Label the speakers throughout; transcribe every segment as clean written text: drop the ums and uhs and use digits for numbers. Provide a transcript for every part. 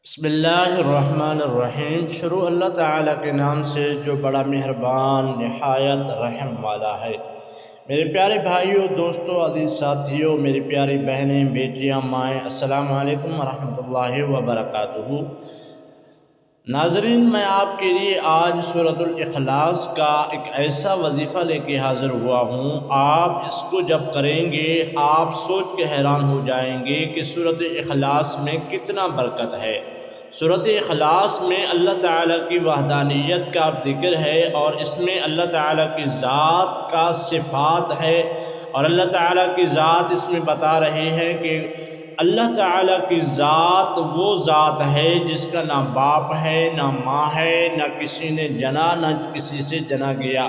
Speaker 1: بسم اللہ الرحمن الرحیم۔ شروع اللہ تعالیٰ کے نام سے جو بڑا مہربان نہایت رحم والا ہے۔ میرے پیارے بھائیوں، دوستوں، عزیز ساتھیوں، میری پیاری بہنیں، بیٹیاں، مائیں، السلام علیکم ورحمۃ اللہ وبرکاتہ۔ ناظرین، میں آپ کے لیے آج سورۃ الاخلاص کا ایک ایسا وظیفہ لے کے حاضر ہوا ہوں۔ آپ اس کو جب کریں گے آپ سوچ کے حیران ہو جائیں گے کہ سورۃ اخلاص میں کتنا برکت ہے۔ سورۃ اخلاص میں اللہ تعالیٰ کی وحدانیت کا ذکر ہے، اور اس میں اللہ تعالیٰ کی ذات کا صفات ہے، اور اللہ تعالیٰ کی ذات اس میں بتا رہے ہیں کہ اللہ تعالیٰ کی ذات وہ ذات ہے جس کا نہ باپ ہے، نہ ماں ہے، نہ کسی نے جنا، نہ کسی سے جنا گیا،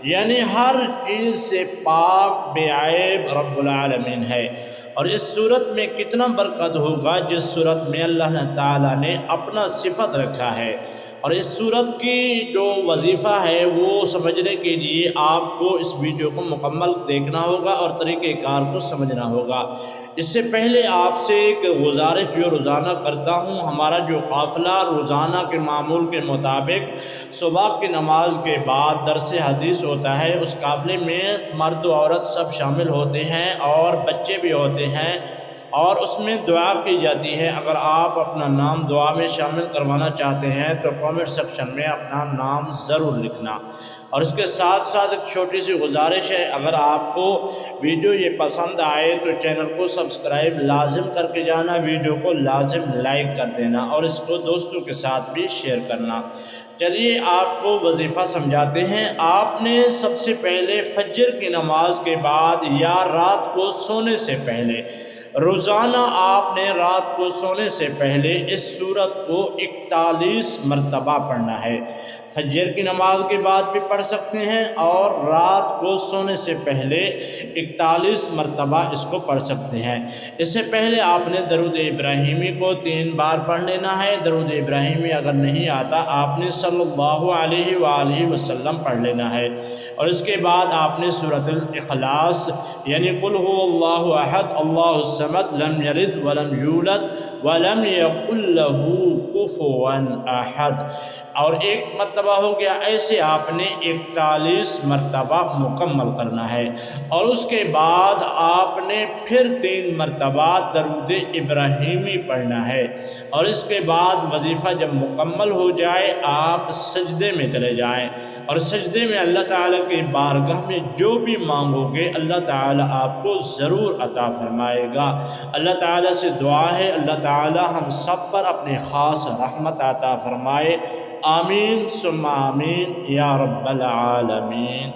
Speaker 1: یعنی ہر چیز سے پاک بے عیب رب العالمین ہے۔ اور اس صورت میں کتنا برکت ہوگا جس صورت میں اللہ تعالیٰ نے اپنا صفت رکھا ہے۔ اور اس صورت کی جو وظیفہ ہے وہ سمجھنے کے لیے آپ کو اس ویڈیو کو مکمل دیکھنا ہوگا اور طریقہ کار کو سمجھنا ہوگا۔ اس سے پہلے آپ سے ایک گزارش جو روزانہ کرتا ہوں، ہمارا جو قافلہ روزانہ کے معمول کے مطابق صبح کی نماز کے بعد درس حدیث ہوتا ہے، اس قافلے میں مرد و عورت سب شامل ہوتے ہیں اور بچے بھی ہوتے ہیں، اور اس میں دعا کی جاتی ہے۔ اگر آپ اپنا نام دعا میں شامل کروانا چاہتے ہیں تو کامنٹ سیکشن میں اپنا نام ضرور لکھنا۔ اور اس کے ساتھ ساتھ ایک چھوٹی سی گزارش ہے، اگر آپ کو ویڈیو یہ پسند آئے تو چینل کو سبسکرائب لازم کر کے جانا، ویڈیو کو لازم لائک کر دینا، اور اس کو دوستوں کے ساتھ بھی شیئر کرنا۔ چلیے آپ کو وظیفہ سمجھاتے ہیں۔ آپ نے سب سے پہلے فجر کی نماز کے بعد یا رات کو سونے سے پہلے، روزانہ آپ نے رات کو سونے سے پہلے اس سورت کو 41 مرتبہ پڑھنا ہے۔ فجر کی نماز کے بعد بھی پڑھ سکتے ہیں، اور رات کو سونے سے پہلے 41 مرتبہ اس کو پڑھ سکتے ہیں۔ اس سے پہلے آپ نے درود ابراہیمی کو 3 بار پڑھ لینا ہے۔ درود ابراہیمی اگر نہیں آتا آپ نے صلی اللہ علیہ وآلہ وسلم پڑھ لینا ہے، اور اس کے بعد آپ نے سورۃ الاخلاص یعنی قل هو اللہ احد اللہ الصمد لم یلد ولم یولد ولم یکن له کفوا احد، اور 1 مرتبہ ہو گیا۔ ایسے آپ نے 41 مرتبہ مکمل کرنا ہے، اور اس کے بعد آپ نے پھر 3 مرتبہ درود ابراہیمی پڑھنا ہے، اور اس کے بعد وظیفہ جب مکمل ہو جائے آپ سجدے میں چلے جائیں، اور سجدے میں اللہ تعالیٰ کی بارگاہ میں جو بھی مانگو گے اللہ تعالیٰ آپ کو ضرور عطا فرمائے گا۔ اللہ تعالیٰ سے دعا ہے اللہ تعالیٰ ہم سب پر اپنی خاص رحمت عطا فرمائے۔ آمین ثم آمین یا رب العالمین۔